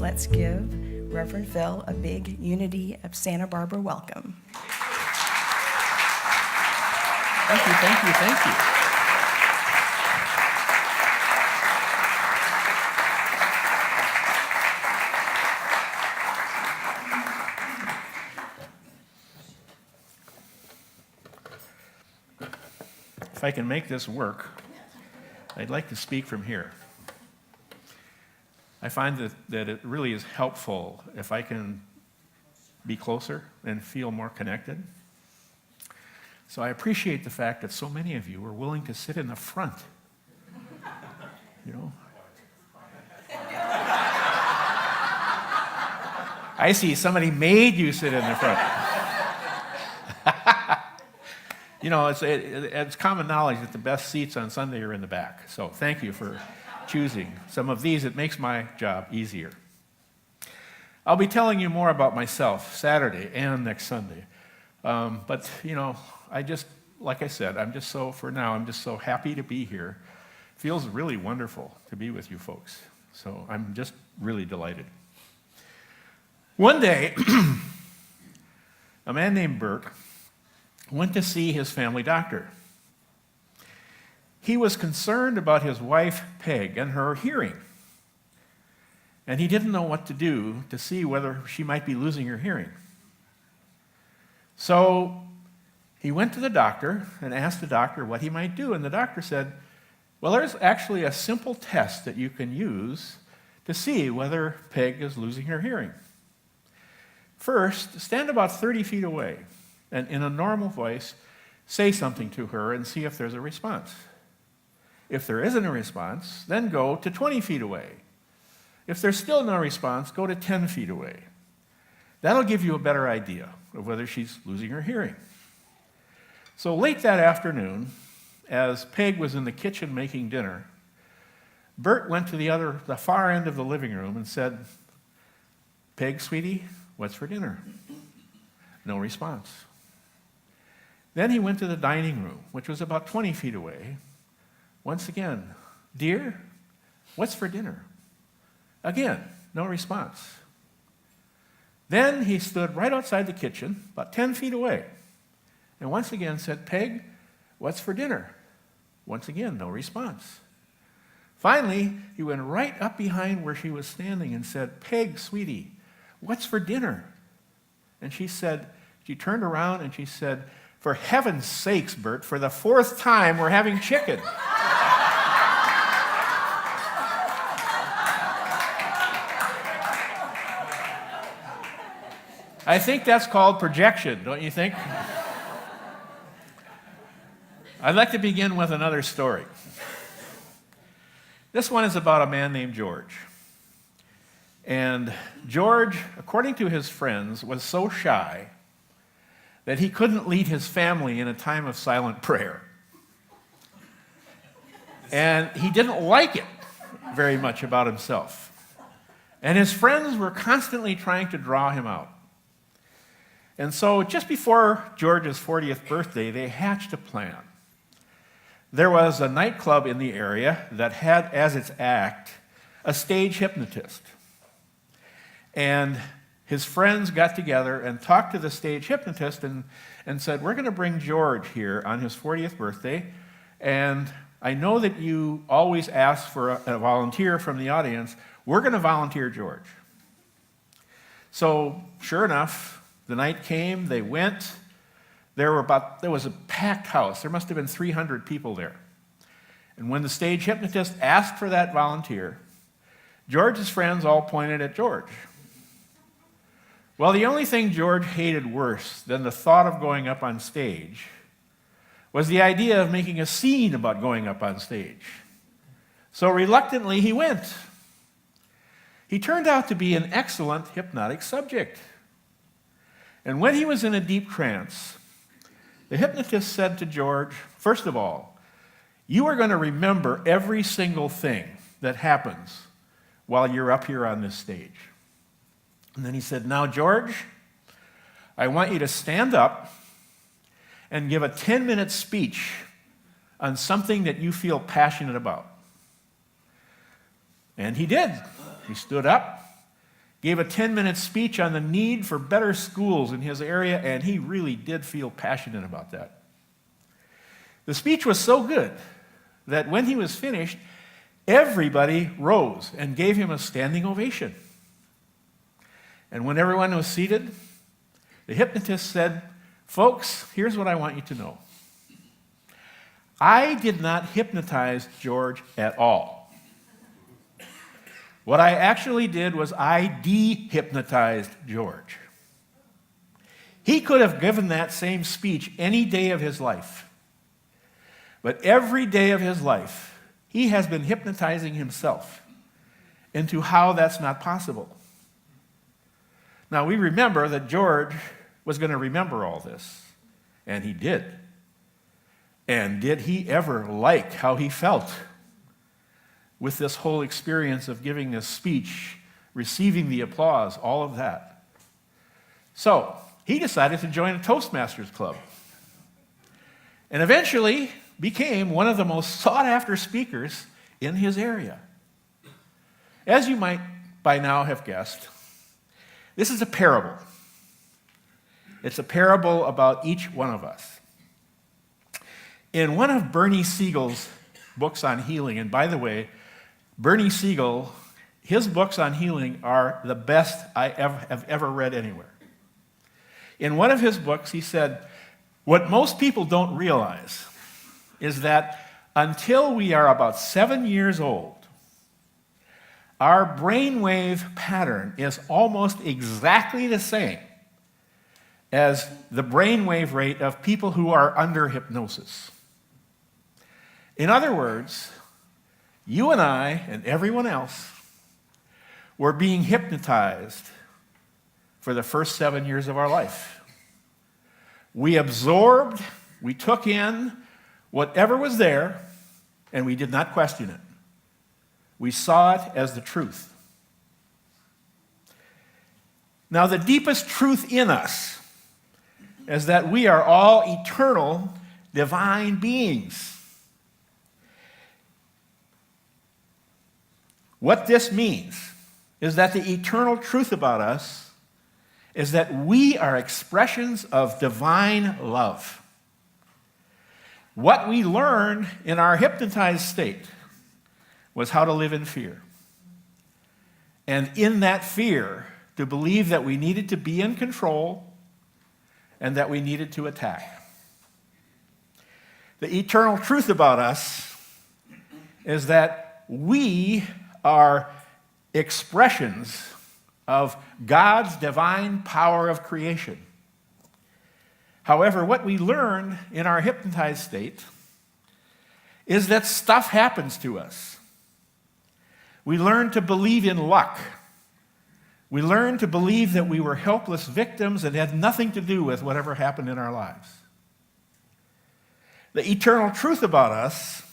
let's give Reverend Phil a big Unity of Santa Barbara welcome. Thank you, thank you, thank you. If I can make this work, I'd like to speak from here. I find that it really is helpful if I can be closer and feel more connected. So I appreciate the fact that so many of you are willing to sit in the front. You know? I see somebody made you sit in the front. You know, it's common knowledge that the best seats on Sunday are in the back. So thank you for choosing some of these. It makes my job easier. I'll be telling you more about myself Saturday and next Sunday. But, you know, like I said, I'm just so happy to be here. It feels really wonderful to be with you folks. So I'm just really delighted. One day, a man named Bert went to see his family doctor. He was concerned about his wife, Peg, and her hearing. And he didn't know what to do to see whether she might be losing her hearing. So he went to the doctor and asked the doctor what he might do. And the doctor said, well, there's actually a simple test that you can use to see whether Peg is losing her hearing. First, stand about 30 feet away and in a normal voice, say something to her and see if there's a response. If there isn't a response, then go to 20 feet away. If there's still no response, go to 10 feet away. That'll give you a better idea of whether she's losing her hearing. So late that afternoon, as Peg was in the kitchen making dinner, Bert went to the far end of the living room and said, Peg, sweetie, what's for dinner? No response. Then he went to the dining room, which was about 20 feet away. Once again, dear, what's for dinner? Again, no response. Then he stood right outside the kitchen, about 10 feet away, and once again said, Peg, what's for dinner? Once again, no response. Finally, he went right up behind where she was standing and said, Peg, sweetie, what's for dinner? And she turned around and she said, for heaven's sakes, Bert, for the fourth time, we're having chicken. I think that's called projection, don't you think? I'd like to begin with another story. This one is about a man named George. And George, according to his friends, was so shy that he couldn't lead his family in a time of silent prayer. And he didn't like it very much about himself. And his friends were constantly trying to draw him out. And so just before George's 40th birthday, they hatched a plan. There was a nightclub in the area that had as its act a stage hypnotist. And his friends got together and talked to the stage hypnotist and said, we're going to bring George here on his 40th birthday, and I know that you always ask for a volunteer from the audience. We're going to volunteer George. So sure enough, the night came, they went. There was a packed house. There must have been 300 people there. And when the stage hypnotist asked for that volunteer, George's friends all pointed at George. Well, the only thing George hated worse than the thought of going up on stage was the idea of making a scene about going up on stage. So reluctantly, he went. He turned out to be an excellent hypnotic subject. And when he was in a deep trance, the hypnotist said to George, first of all, you are going to remember every single thing that happens while you're up here on this stage. And then he said, now, George, I want you to stand up and give a 10-minute speech on something that you feel passionate about. And he did. He stood up gave a 10-minute speech on the need for better schools in his area, and he really did feel passionate about that. The speech was so good that when he was finished, everybody rose and gave him a standing ovation. And when everyone was seated, the hypnotist said, "Folks, here's what I want you to know. I did not hypnotize George at all. What I actually did was I de-hypnotized George. He could have given that same speech any day of his life. But every day of his life, he has been hypnotizing himself into how that's not possible." Now, we remember that George was going to remember all this, and he did. And did he ever like how he felt with this whole experience of giving this speech, receiving the applause, all of that? So, he decided to join a Toastmasters club, and eventually became one of the most sought-after speakers in his area. As you might by now have guessed, this is a parable. It's a parable about each one of us. In one of Bernie Siegel's books on healing, and by the way, Bernie Siegel, his books on healing are the best I have ever read anywhere. In one of his books, he said, what most people don't realize is that until we are about 7 years old, our brainwave pattern is almost exactly the same as the brainwave rate of people who are under hypnosis. In other words, you and I and everyone else were being hypnotized for the first 7 years of our life. We absorbed, we took in whatever was there, and we did not question it. We saw it as the truth. Now, the deepest truth in us is that we are all eternal, divine beings. What this means is that the eternal truth about us is that we are expressions of divine love. What we learned in our hypnotized state was how to live in fear. And in that fear, to believe that we needed to be in control and that we needed to attack. The eternal truth about us is that we are expressions of God's divine power of creation. However, what we learn in our hypnotized state is that stuff happens to us. We learn to believe in luck. We learn to believe that we were helpless victims and had nothing to do with whatever happened in our lives. The eternal truth about us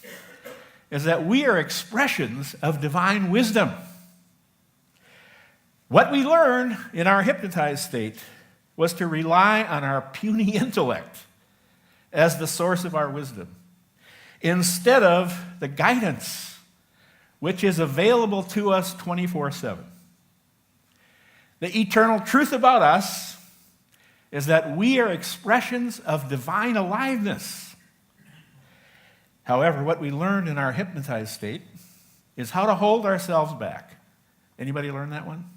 is that we are expressions of divine wisdom. What we learned in our hypnotized state was to rely on our puny intellect as the source of our wisdom, instead of the guidance which is available to us 24/7. The eternal truth about us is that we are expressions of divine aliveness. However, what we learned in our hypnotized state is how to hold ourselves back. Anybody learn that one?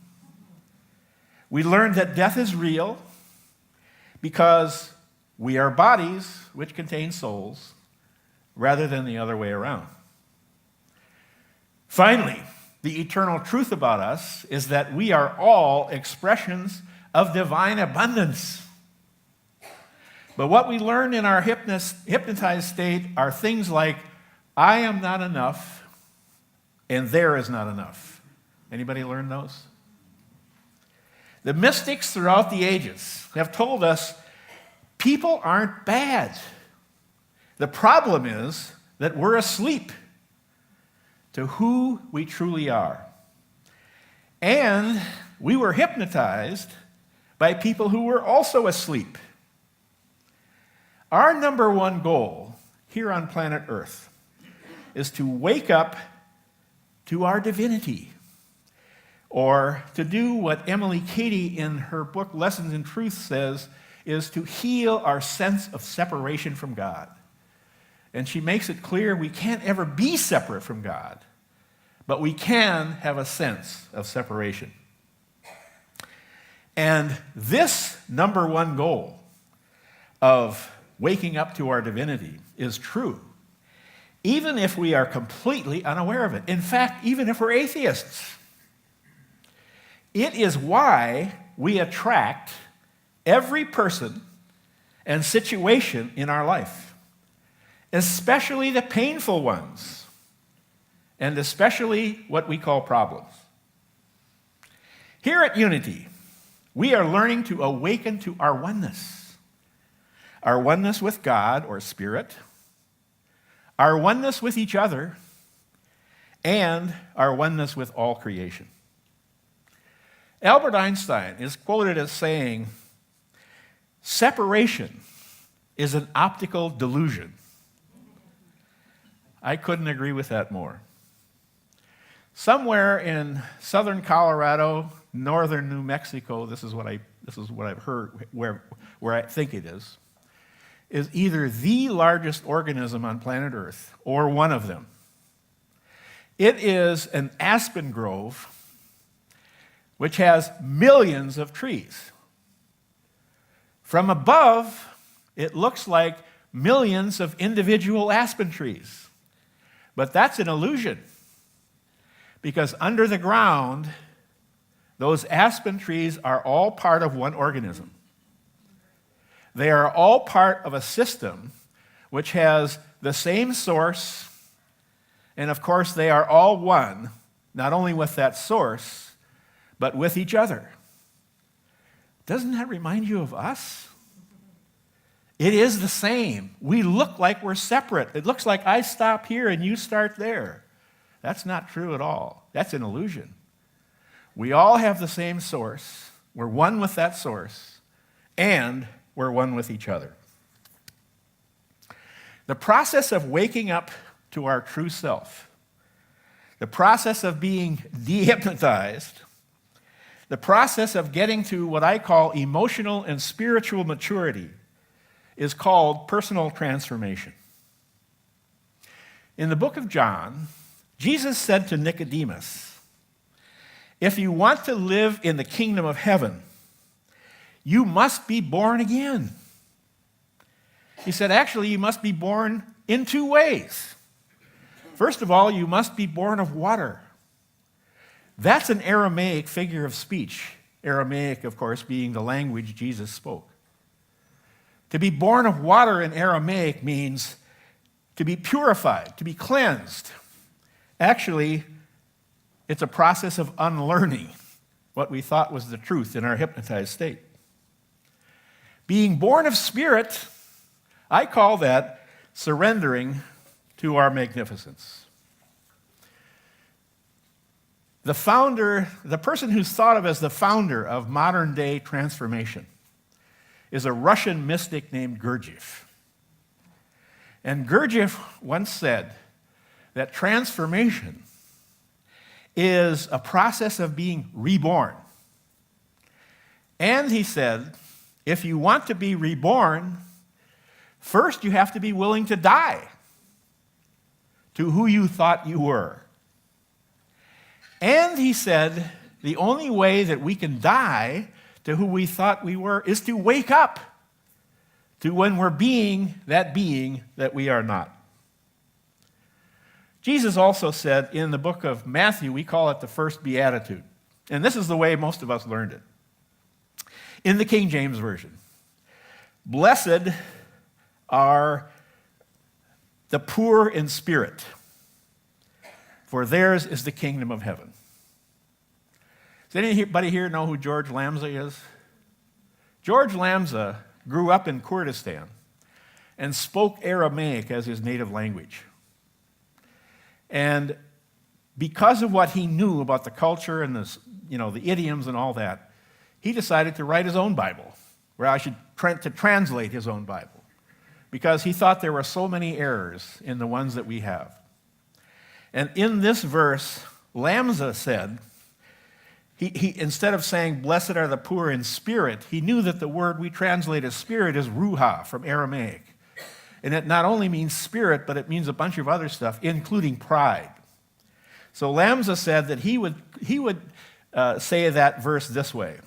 We learned that death is real because we are bodies which contain souls rather than the other way around. Finally, the eternal truth about us is that we are all expressions of divine abundance. But what we learn in our hypnotized state are things like, I am not enough, and there is not enough. Anybody learn those? The mystics throughout the ages have told us people aren't bad. The problem is that we're asleep to who we truly are. And we were hypnotized by people who were also asleep. Our number one goal here on planet Earth is to wake up to our divinity. Or to do what Emily Cady in her book Lessons in Truth says is to heal our sense of separation from God. And she makes it clear we can't ever be separate from God, but we can have a sense of separation. And this number one goal of waking up to our divinity is true, even if we are completely unaware of it. In fact, even if we're atheists. It is why we attract every person and situation in our life, especially the painful ones, and especially what we call problems. Here at Unity, we are learning to awaken to our oneness with God or Spirit, our oneness with each other, and our oneness with all creation. Albert Einstein is quoted as saying, "Separation is an optical delusion." I couldn't agree with that more. Somewhere in southern Colorado, northern New Mexico, this is what I've heard, where I think it is either the largest organism on planet Earth or one of them. It is an aspen grove which has millions of trees. From above, it looks like millions of individual aspen trees. But that's an illusion, because under the ground, those aspen trees are all part of one organism. They are all part of a system which has the same source, and of course they are all one, not only with that source, but with each other. Doesn't that remind you of us? It is the same. We look like we're separate. It looks like I stop here and you start there. That's not true at all. That's an illusion. We all have the same source. We're one with that source, and we're one with each other. The process of waking up to our true self, the process of being de-hypnotized, the process of getting to what I call emotional and spiritual maturity is called personal transformation. In the book of John, Jesus said to Nicodemus, "If you want to live in the kingdom of heaven, you must be born again." He said, actually, you must be born in two ways. First of all, you must be born of water. That's an Aramaic figure of speech. Aramaic, of course, being the language Jesus spoke. To be born of water in Aramaic means to be purified, to be cleansed. Actually, it's a process of unlearning what we thought was the truth in our hypnotized state. Being born of Spirit, I call that surrendering to our magnificence. The person who's thought of as the founder of modern day transformation is a Russian mystic named Gurdjieff. And Gurdjieff once said that transformation is a process of being reborn. And he said, if you want to be reborn, first you have to be willing to die to who you thought you were. And he said, the only way that we can die to who we thought we were is to wake up to when we're being that we are not. Jesus also said in the book of Matthew, we call it the first beatitude. And this is the way most of us learned it. In the King James Version, "Blessed are the poor in spirit, for theirs is the kingdom of heaven." Does anybody here know who George Lamsa is? George Lamsa grew up in Kurdistan and spoke Aramaic as his native language. And because of what he knew about the culture and the idioms and all that, he decided to write his own Bible, or I should to translate his own Bible, because he thought there were so many errors in the ones that we have. And in this verse, Lamsa said, He instead of saying, blessed are the poor in spirit, he knew that the word we translate as spirit is ruha from Aramaic. And it not only means spirit, but it means a bunch of other stuff, including pride. So Lamsa said that he would say that verse this way: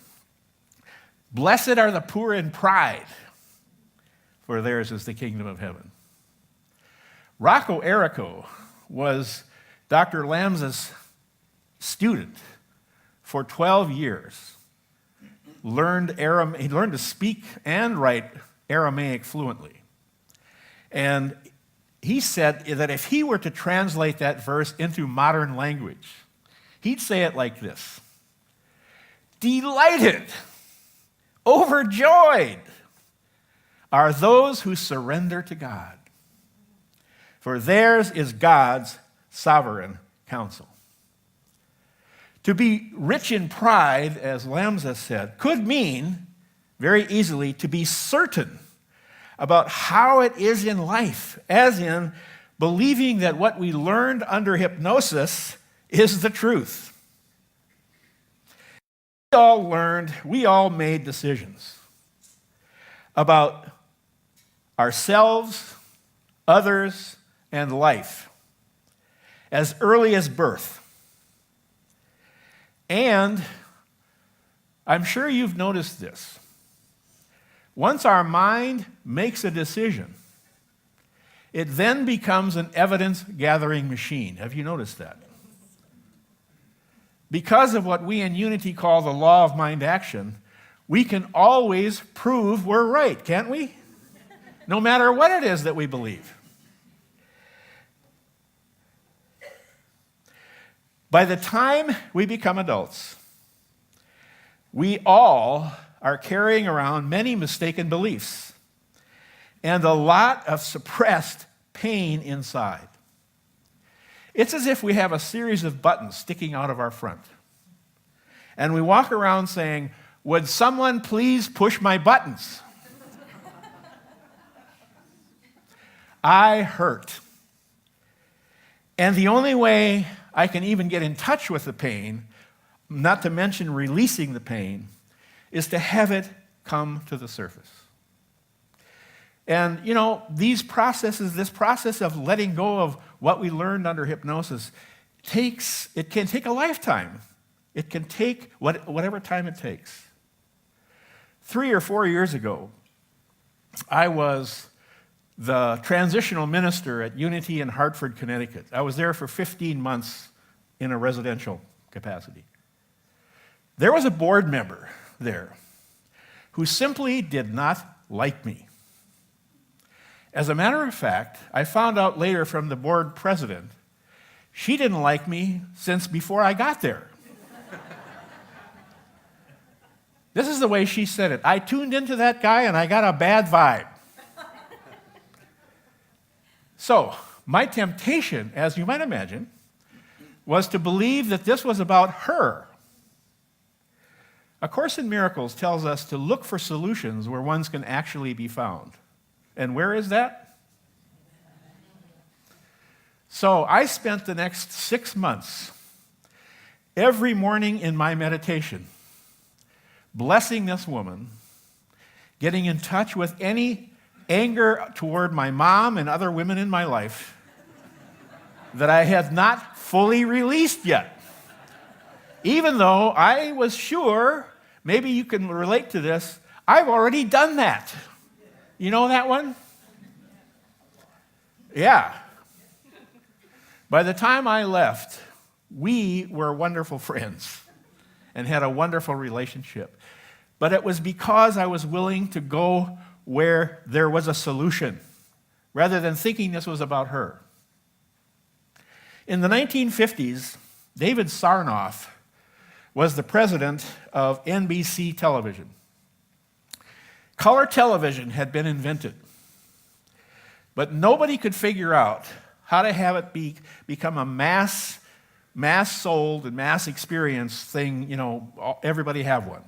blessed are the poor in pride, for theirs is the kingdom of heaven. Rocco Errico was Dr. Lamsa's student for 12 years. He learned to speak and write Aramaic fluently. And he said that if he were to translate that verse into modern language, he'd say it like this: delighted, overjoyed are those who surrender to God, for theirs is God's sovereign counsel. To be rich in pride, as Lamsa said, could mean very easily to be certain about how it is in life, as in believing that what we learned under hypnosis is the truth. We all made decisions about ourselves, others, and life as early as birth. And I'm sure you've noticed this. Once our mind makes a decision, it then becomes an evidence-gathering machine. Have you noticed that? Because of what we in Unity call the law of mind action, we can always prove we're right, can't we? No matter what it is that we believe. By the time we become adults, we all are carrying around many mistaken beliefs and a lot of suppressed pain inside. It's as if we have a series of buttons sticking out of our front. And we walk around saying, would someone please push my buttons? I hurt. And the only way I can even get in touch with the pain, not to mention releasing the pain, is to have it come to the surface. And, this process of letting go of what we learned under hypnosis it can take a lifetime. It can take whatever time it takes. 3 or 4 years ago, I was the transitional minister at Unity in Hartford, Connecticut. I was there for 15 months in a residential capacity. There was a board member there who simply did not like me. As a matter of fact, I found out later from the board president, she didn't like me since before I got there. This is the way she said it. I tuned into that guy and I got a bad vibe. So, my temptation, as you might imagine, was to believe that this was about her. A Course in Miracles tells us to look for solutions where ones can actually be found. And where is that? So I spent the next 6 months, every morning in my meditation, blessing this woman, getting in touch with any anger toward my mom and other women in my life that I had not fully released yet. Even though I was sure, maybe you can relate to this, I've already done that. You know that one? Yeah. By the time I left, we were wonderful friends and had a wonderful relationship. But it was because I was willing to go where there was a solution, rather than thinking this was about her. In the 1950s, David Sarnoff was the president of NBC television. Color television had been invented, but nobody could figure out how to have it become a mass sold and mass experience thing, everybody have one.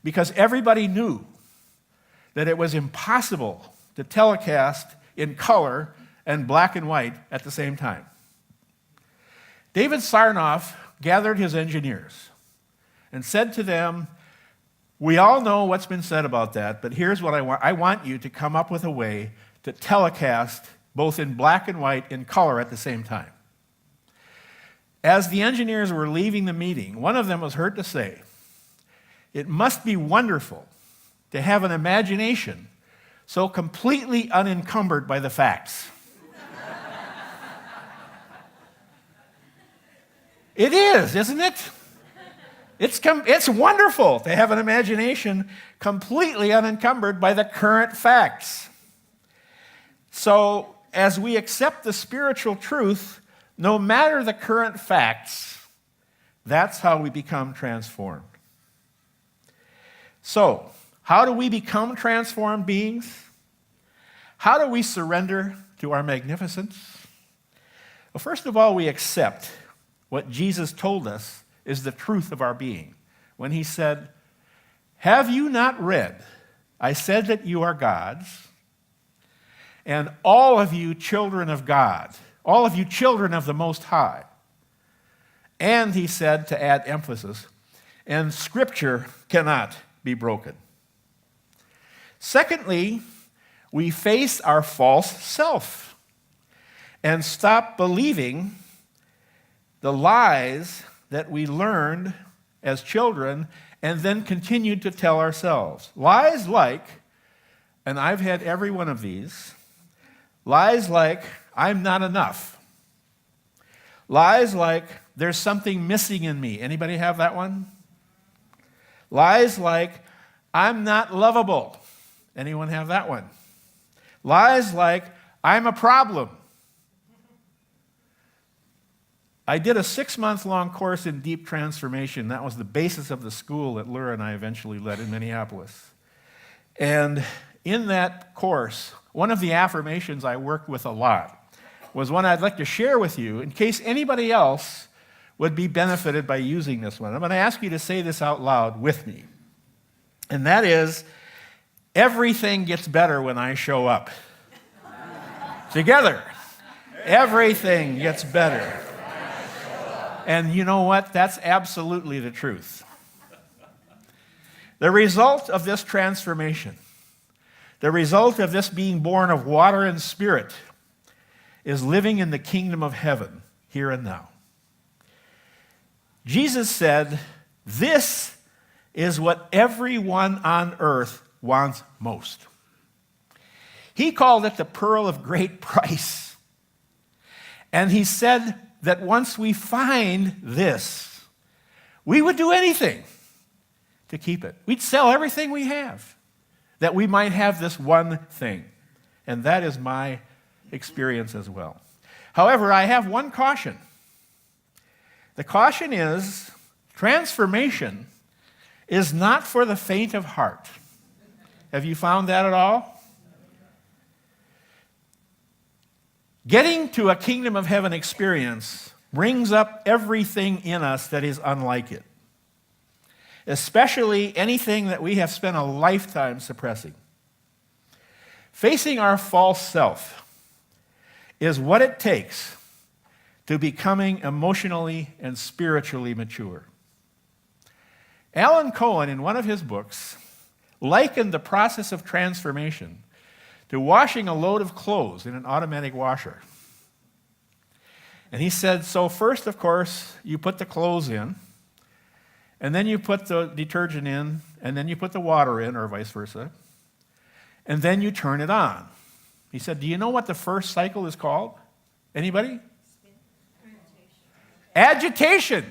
Because everybody knew that it was impossible to telecast in color and black and white at the same time. David Sarnoff gathered his engineers and said to them, we all know what's been said about that, but here's what I want. I want you to come up with a way to telecast both in black and white and color at the same time. As the engineers were leaving the meeting, one of them was heard to say, it must be wonderful to have an imagination so completely unencumbered by the facts. It is, isn't it? It's wonderful to have an imagination completely unencumbered by the current facts. So, as we accept the spiritual truth, no matter the current facts, that's how we become transformed. So, how do we become transformed beings? How do we surrender to our magnificence? Well, first of all, we accept what Jesus told us is the truth of our being. When he said, have you not read, I said that you are God's, and all of you children of God, all of you children of the Most High. And he said, to add emphasis, and Scripture cannot be broken. Secondly, we face our false self and stop believing the lies that we learned as children and then continued to tell ourselves. Lies like, and I've had every one of these, lies like, I'm not enough. Lies like, there's something missing in me. Anybody have that one? Lies like, I'm not lovable. Anyone have that one? Lies like, I'm a problem. I did a 6-month-long course in deep transformation. That was the basis of the school that Laura and I eventually led in Minneapolis. And in that course, one of the affirmations I worked with a lot was one I'd like to share with you in case anybody else would be benefited by using this one. I'm going to ask you to say this out loud with me. And that is, everything gets better when I show up. Together. Everything gets better. And you know what? That's absolutely the truth. The result of this transformation, the result of this being born of water and spirit, is living in the kingdom of heaven here and now. Jesus said, this is what everyone on earth wants most. He called it the pearl of great price. And he said that once we find this, we would do anything to keep it. We'd sell everything we have that we might have this one thing. And that is my experience as well. However, I have one caution. The caution is transformation is not for the faint of heart. Have you found that at all? Getting to a kingdom of heaven experience brings up everything in us that is unlike it, especially anything that we have spent a lifetime suppressing. Facing our false self is what it takes to becoming emotionally and spiritually mature. Alan Cohen, in one of his books, likened the process of transformation to washing a load of clothes in an automatic washer. And he said, so first, of course, you put the clothes in, and then you put the detergent in, and then you put the water in, or vice versa, and then you turn it on. He said, do you know what the first cycle is called? Anybody? Agitation.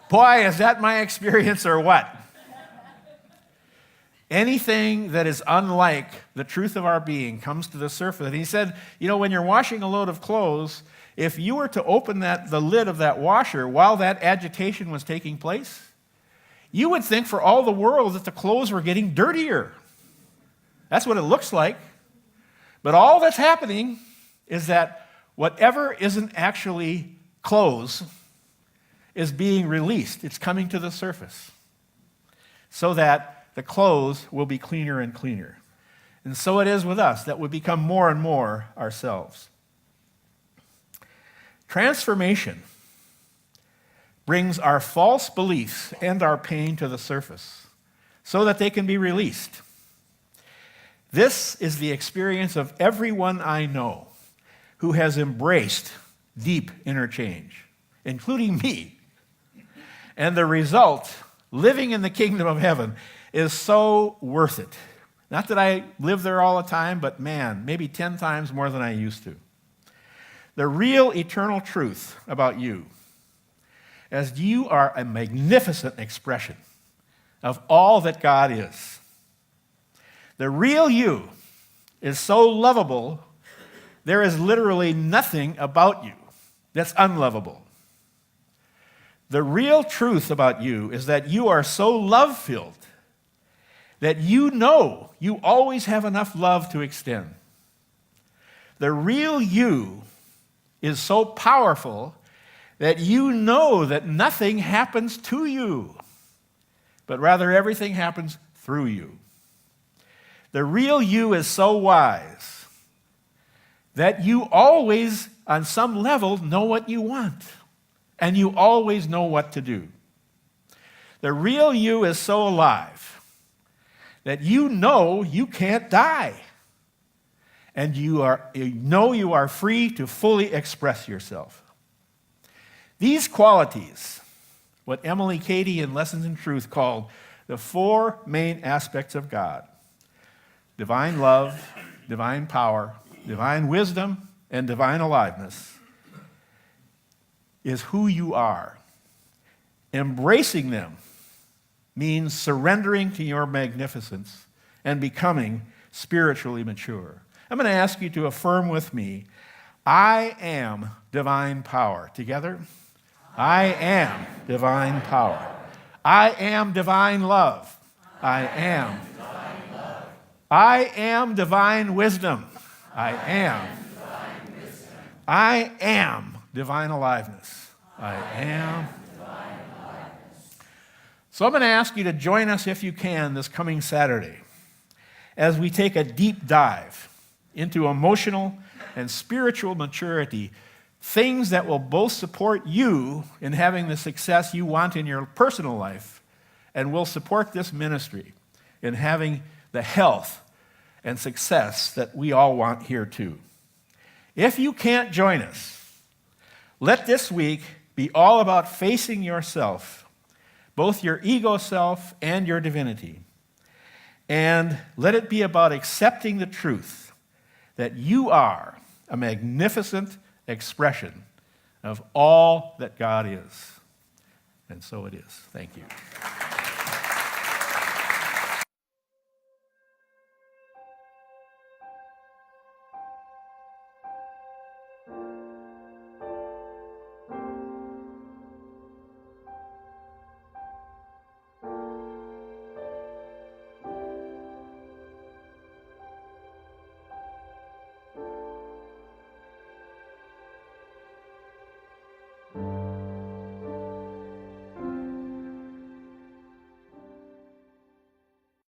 Boy, is that my experience or what? Anything that is unlike the truth of our being comes to the surface. And he said, you know, when you're washing a load of clothes, if you were to open the lid of that washer while that agitation was taking place, you would think for all the world that the clothes were getting dirtier. That's what it looks like. But all that's happening is that whatever isn't actually clothes is being released. It's coming to the surface so that the clothes will be cleaner and cleaner. And so it is with us, that we become more and more ourselves. Transformation brings our false beliefs and our pain to the surface so that they can be released. This is the experience of everyone I know who has embraced deep inner change, including me. And the result, living in the kingdom of heaven, is so worth it. Not that I live there all the time, but man, maybe 10 times more than I used to. The real eternal truth about you is you are a magnificent expression of all that God is. The real you is so lovable, there is literally nothing about you that's unlovable. The real truth about you is that you are so love-filled that you know you always have enough love to extend. The real you is so powerful that you know that nothing happens to you, but rather everything happens through you. The real you is so wise that you always, on some level, know what you want, and you always know what to do. The real you is so alive that you know you can't die, and you know you are free to fully express yourself. These qualities, what Emily Cady in Lessons in Truth called the 4 main aspects of God: divine love, divine power, divine wisdom, and divine aliveness, is who you are. Embracing them means surrendering to your magnificence and becoming spiritually mature. I'm going to ask you to affirm with me, I am divine power. Together? I am divine power. I am divine love. I am. I am divine wisdom. I am. I am divine aliveness. I am. So I'm going to ask you to join us, if you can, this coming Saturday as we take a deep dive into emotional and spiritual maturity, things that will both support you in having the success you want in your personal life and will support this ministry in having the health and success that we all want here too. If you can't join us, let this week be all about facing yourself, both your ego self and your divinity. And let it be about accepting the truth that you are a magnificent expression of all that God is. And so it is. Thank you.